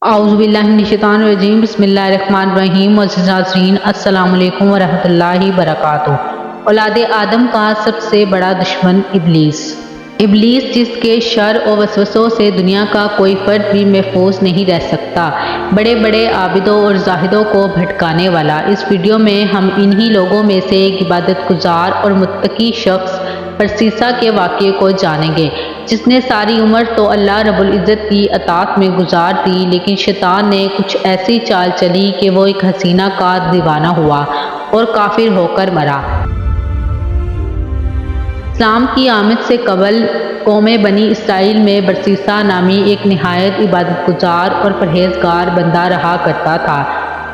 अऊज़ुबिल्लाहिमिनश्शैतानिर्रजीम बिस्मिल्लाहिर्रहमानिर्रहीम। मुअज़्ज़िज़ नाज़रीन, अस्सलामु अलैकुम वरहमतुल्लाहि वबरकातुहू। औलाद आदम का सबसे बड़ा दुश्मन इब्लीस जिसके शर और वसवसों से दुनिया का कोई फर्द भी महफूज नहीं रह सकता, बड़े बड़े आबिदों और जाहिदों को भटकाने वाला। इस वीडियो में हम इन्हीं लोगों में से एक इबादत गुजार और मुत्तकी शख्स बरसीसा के वाक़े को जानेंगे, जिसने सारी उम्र तो अल्लाह रब्बुल इज़्ज़त की अताअत में गुजार दी, लेकिन शैतान ने कुछ ऐसी चाल चली कि वो एक हसीना का दीवाना हुआ और काफिर होकर मरा। इस्लाम की आमद से कबल कौम बनी इसराइल में बरसीसा नामी एक निहायत इबादत गुजार और परहेजगार बंदा रहा करता था।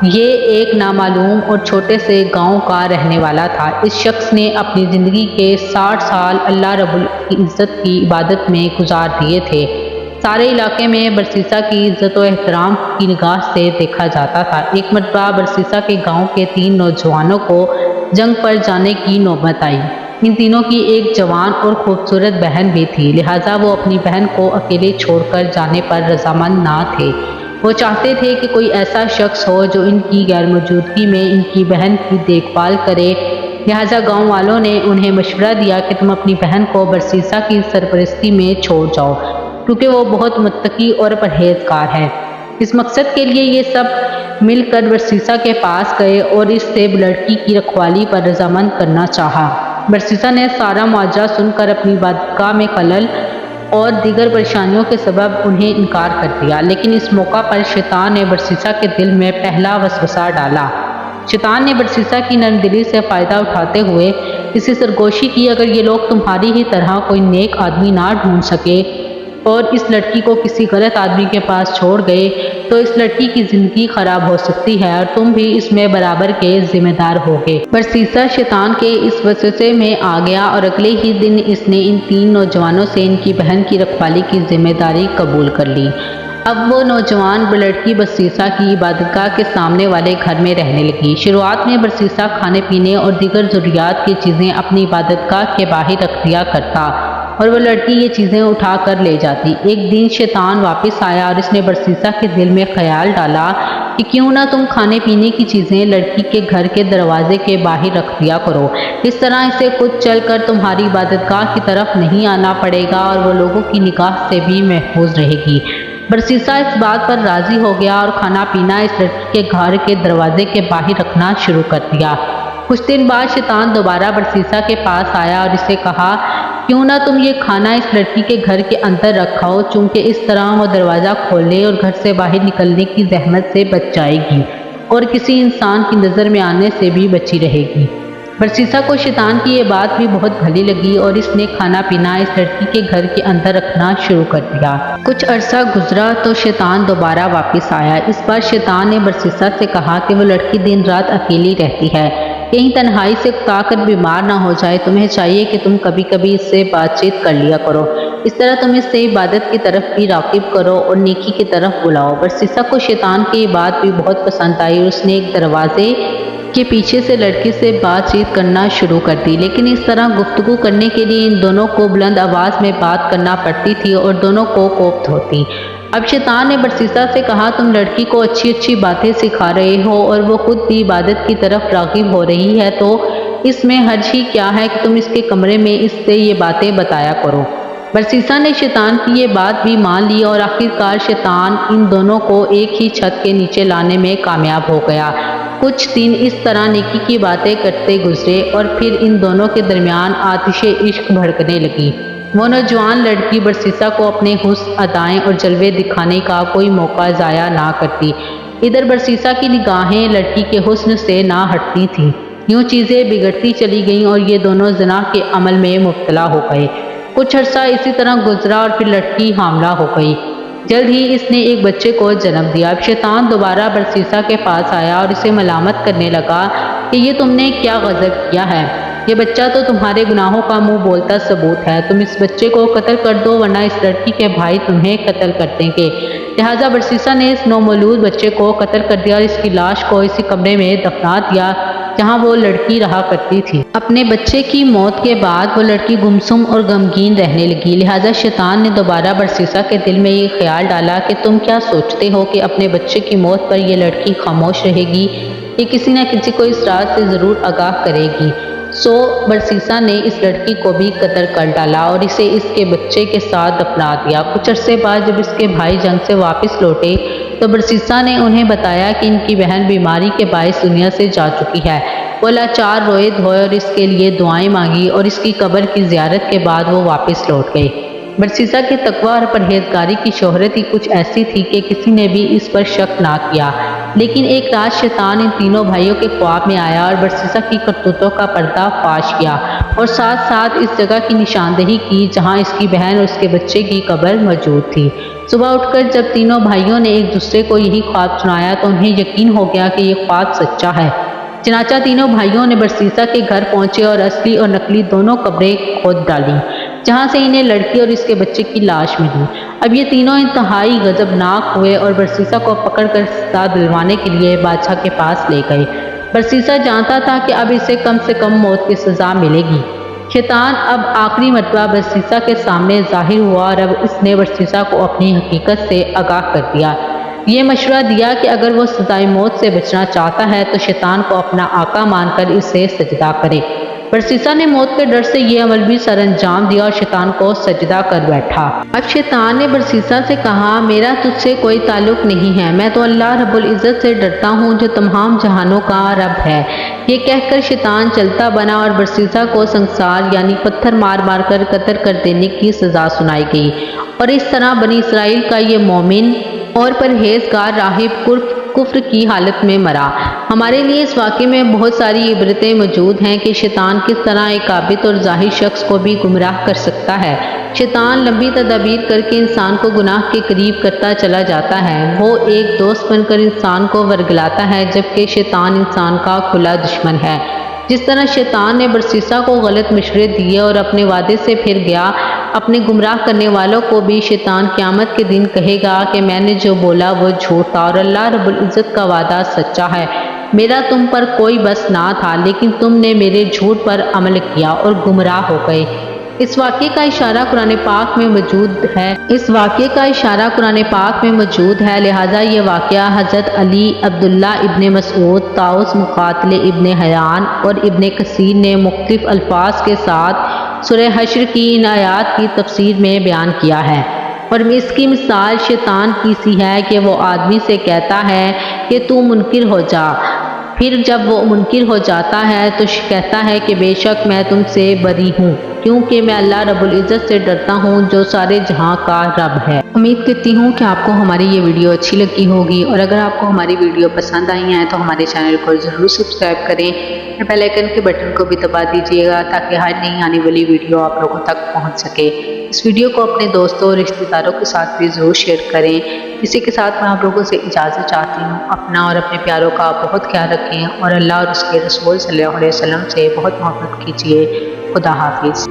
ये एक नामालूम और छोटे से गांव का रहने वाला था। इस शख्स ने अपनी ज़िंदगी के 60 साल अल्लाह रब्बुल इज़्ज़त की इबादत में गुजार दिए थे। सारे इलाके में बरसीसा की इज़्ज़त और एहतराम की निगाह से देखा जाता था। एक मरतबा बरसीसा के गांव के 3 नौजवानों को जंग पर जाने की नौबत आई। इन तीनों की एक जवान और खूबसूरत बहन भी थी, लिहाजा वो अपनी बहन को अकेले छोड़कर जाने पर रजामंद ना थे। वो चाहते थे कि कोई ऐसा शख्स हो जो इनकी गैर मौजूदगी में इनकी बहन की देखभाल करे। लिहाजा गांव वालों ने उन्हें मशवरा दिया कि तुम अपनी बहन को बरसीसा की सरपरस्ती में छोड़ जाओ, क्योंकि वो बहुत मुत्तकी और परहेजगार है। इस मकसद के लिए ये सब मिलकर बरसीसा के पास गए और इससे लड़की की रखवाली पर रजामंद करना चाहा। बरसीसा ने सारा मुआवजा सुनकर अपनी इबादतगाह में खलल और दीगर परेशानियों के सबब उन्हें इनकार कर दिया, लेकिन इस मौका पर शैतान ने बरसीसा के दिल में पहला वसवसा डाला। शैतान ने बरसीसा की नरमदिली से फ़ायदा उठाते हुए इसी सरगोशी की, अगर ये लोग तुम्हारी ही तरह कोई नेक आदमी ना ढूंढ सके और इस लड़की को किसी गलत आदमी के पास छोड़ गए तो इस लड़की की ज़िंदगी ख़राब हो सकती है और तुम भी इसमें बराबर के ज़िम्मेदार होगे। बरसीसा शैतान के इस वसवसे में आ गया और अगले ही दिन इसने इन 3 नौजवानों से इनकी बहन की रखवाली की जिम्मेदारी कबूल कर ली। अब वो नौजवान लड़की बरसीसा की इबादतगाह के सामने वाले घर में रहने लगी। शुरुआत में बरसीसा खाने पीने और दीगर ज़रूरियात की चीज़ें अपनी इबादतगाह के बाहर रख दिया करता और वह लड़की ये चीज़ें उठा कर ले जाती। एक दिन शैतान वापस आया और इसने बरसीसा के दिल में ख्याल डाला कि क्यों ना तुम खाने पीने की चीज़ें लड़की के घर के दरवाजे के बाहर रख दिया करो। इस तरह इसे खुद चलकर तुम्हारी इबादतगाह की तरफ नहीं आना पड़ेगा और वो लोगों की निगाह से भी महफूज रहेगी। बरसीसा इस बात पर राज़ी हो गया और खाना पीना इस लड़की के घर के दरवाजे के बाहर रखना शुरू कर दिया। कुछ दिन बाद शैतान दोबारा बरसीसा के पास आया और इसे कहा, क्यों ना तुम ये खाना इस लड़की के घर के अंदर रखाओ, चूँकि इस तरह वो दरवाज़ा खोले और घर से बाहर निकलने की जहमत से बच जाएगी और किसी इंसान की नज़र में आने से भी बची रहेगी। बरसीसा को शैतान की ये बात भी बहुत भली लगी और इसने खाना पीना इस लड़की के घर के अंदर रखना शुरू कर दिया। कुछ अरसा गुजरा तो शैतान दोबारा वापस आया। इस बार शैतान ने बरसीसा से कहा कि वो लड़की दिन रात अकेली रहती है, कहीं तन्हाई से उकताकर बीमार ना हो जाए। तुम्हें चाहिए कि तुम कभी कभी इससे बातचीत कर लिया करो, इस तरह तुम इससे इबादत की तरफ भी राग़िब करो और नेकी की तरफ बुलाओ। बरसीसा को शैतान की ये बात भी बहुत पसंद आई और उसने एक दरवाजे के पीछे से लड़की से बातचीत करना शुरू कर दी, लेकिन इस तरह गुफ्तगू करने के लिए इन दोनों को बुलंद आवाज़ में बात करना पड़ती थी और दोनों को कोफ्त होती। अब शैतान ने बरसीसा से कहा, तुम लड़की को अच्छी अच्छी बातें सिखा रहे हो और वो खुद भी इबादत की तरफ राग़िब हो रही है, तो इसमें हर्ज ही क्या है कि तुम इसके कमरे में इससे ये बातें बताया करो। बरसीसा ने शैतान की ये बात भी मान ली और आखिरकार शैतान इन दोनों को एक ही छत के नीचे लाने में कामयाब हो गया। कुछ दिन इस तरह नेकी की बातें करते गुजरे और फिर इन दोनों के दरमियान आतिश इश्क भड़कने लगी। वो नौजवान लड़की बरसीसा को अपने हुस्न, अदाएं और जलवे दिखाने का कोई मौका ज़ाया ना करती। इधर बरसीसा की निगाहें लड़की के हुस्न से ना हटती थीं। यूँ चीज़ें बिगड़ती चली गईं और ये दोनों ज़िना के अमल में मुब्तला हो गए। कुछ अर्सा इसी तरह गुजरा और फिर लड़की हामला हो गई। जल्द ही इसने एक बच्चे को जन्म दिया। अब शैतान दोबारा बरसीसा के पास आया और इसे मलामत करने लगा कि ये तुमने क्या गज़ब किया है, ये बच्चा तो तुम्हारे गुनाहों का मुंह बोलता सबूत है। तुम इस बच्चे को कत्ल कर दो वरना इस लड़की के भाई तुम्हें कत्ल कर देंगे। लिहाजा बरसीसा ने इस नौमौलूद बच्चे को कत्ल कर दिया और इसकी लाश को इसी कमरे में दफना दिया جہاں وہ لڑکی رہا کرتی تھی۔ اپنے بچے کی موت کے بعد وہ لڑکی گمسم اور غمگین رہنے لگی، لہٰذا شیطان نے دوبارہ برسیسا کے دل میں یہ خیال ڈالا کہ تم کیا سوچتے ہو کہ اپنے بچے کی موت پر یہ لڑکی خاموش رہے گی؟ یہ کسی نہ کسی کو اس راز سے ضرور آگاہ کرے گی۔ سو برسیسا نے اس لڑکی کو بھی قتل کر ڈالا اور اسے اس کے بچے کے ساتھ دفنا دیا۔ کچھ عرصے بعد جب اس کے بھائی جنگ سے واپس لوٹے تو برسیسا نے انہیں بتایا کہ ان کی بہن بیماری کے باعث دنیا سے جا چکی ہے۔ وہ لاچار روئے دھوئے اور اس کے لیے دعائیں مانگی اور اس کی قبر کی زیارت کے بعد وہ واپس لوٹ گئے۔ برسیسا کے تقوی اور پرہیزگاری کی شہرت ہی کچھ ایسی تھی کہ کسی نے بھی اس پر شک نہ کیا، لیکن ایک رات شیطان ان تینوں بھائیوں کے خواب میں آیا اور برسیسا کی کرتوتوں کا پردہ فاش کیا اور ساتھ ساتھ اس جگہ کی نشاندہی کی جہاں اس کی بہن اور اس کے بچے کی قبر موجود تھی۔ صبح اٹھ کر جب تینوں بھائیوں نے ایک دوسرے کو یہی خواب سنایا تو انہیں یقین ہو گیا کہ یہ خواب سچا ہے۔ چنانچہ تینوں بھائیوں نے برسیسا کے گھر پہنچے اور اصلی اور نقلی دونوں قبریں کھود ڈالیں، جہاں سے انہیں لڑکی اور اس کے بچے کی لاش ملی۔ اب یہ تینوں انتہائی غضبناک ہوئے اور برسیسا کو پکڑ کر سزا دلوانے کے لیے بادشاہ کے پاس لے گئے۔ برسیسا جانتا تھا کہ اب اسے کم سے کم موت کی سزا ملے گی۔ شیطان اب آخری مرتبہ برسیسا کے سامنے ظاہر ہوا اور اب اس نے برسیسا کو اپنی حقیقت سے آگاہ کر دیا۔ یہ مشورہ دیا کہ اگر وہ سزائے موت سے بچنا چاہتا ہے تو شیطان کو اپنا آقا مان کر اسے سجدہ کرے۔ برسیسا نے موت کے ڈر سے یہ عمل بھی سر انجام دیا اور شیطان کو سجدہ کر بیٹھا۔ اب شیطان نے برسیسا سے کہا، میرا تجھ سے کوئی تعلق نہیں ہے، میں تو اللہ رب العزت سے ڈرتا ہوں جو تمام جہانوں کا رب ہے۔ یہ کہہ کر شیطان چلتا بنا اور برسیسا کو سنگسار یعنی پتھر مار مار کر قتل کر دینے کی سزا سنائی گئی، اور اس طرح بنی اسرائیل کا یہ مومن اور پرہیزگار راہب کفر کی حالت میں مرا۔ ہمارے لیے اس واقعے میں بہت ساری عبرتیں موجود ہیں کہ شیطان کس طرح ایک عابد اور زاہد شخص کو بھی گمراہ کر سکتا ہے۔ شیطان لمبی تدابیر کر کے انسان کو گناہ کے قریب کرتا چلا جاتا ہے۔ وہ ایک دوست بن کر انسان کو ورگلاتا ہے، جبکہ شیطان انسان کا کھلا دشمن ہے۔ جس طرح شیطان نے برسیسا کو غلط مشورے دیے اور اپنے وعدے سے پھر گیا، اپنے گمراہ کرنے والوں کو بھی شیطان قیامت کے دن کہے گا کہ میں نے جو بولا وہ جھوٹ تھا اور اللہ رب العزت کا وعدہ سچا ہے۔ میرا تم پر کوئی بس نہ تھا، لیکن تم نے میرے جھوٹ پر عمل کیا اور گمراہ ہو گئے۔ اس واقعے کا اشارہ قرآن پاک میں موجود ہے، لہٰذا یہ واقعہ حضرت علی، عبداللہ ابن مسعود، طاؤس، مقاتل ابن حیان اور ابن کثیر نے مختلف الفاظ کے ساتھ سورہ حشر کی ان آیات کی تفسیر میں بیان کیا ہے۔ اور اس کی مثال شیطان کی سی ہے کہ وہ آدمی سے کہتا ہے کہ تو منکر ہو جا، پھر جب وہ منکر ہو جاتا ہے تو کہتا ہے کہ بے شک میں تم سے بری ہوں، کیونکہ میں اللہ رب العزت سے ڈرتا ہوں جو سارے جہاں کا رب ہے۔ امید کرتی ہوں کہ آپ کو ہماری یہ ویڈیو اچھی لگی ہوگی، اور اگر آپ کو ہماری ویڈیو پسند آئی ہیں تو ہمارے چینل کو ضرور سبسکرائب کریں، بیل آئیکن کے بٹن کو بھی دبا دیجیے گا تاکہ ہر نئی آنے والی ویڈیو آپ لوگوں تک پہنچ سکے۔ اس ویڈیو کو اپنے دوستوں اور رشتہ داروں کے ساتھ بھی ضرور شیئر کریں۔ اسی کے ساتھ میں آپ لوگوں سے اجازت چاہتی ہوں، اپنا اور اپنے پیاروں کا بہت خیال رکھیں اور اللہ اور اس کے رسول صلی اللہ علیہ وسلم سے بہت محبت کیجیے۔ خدا حافظ۔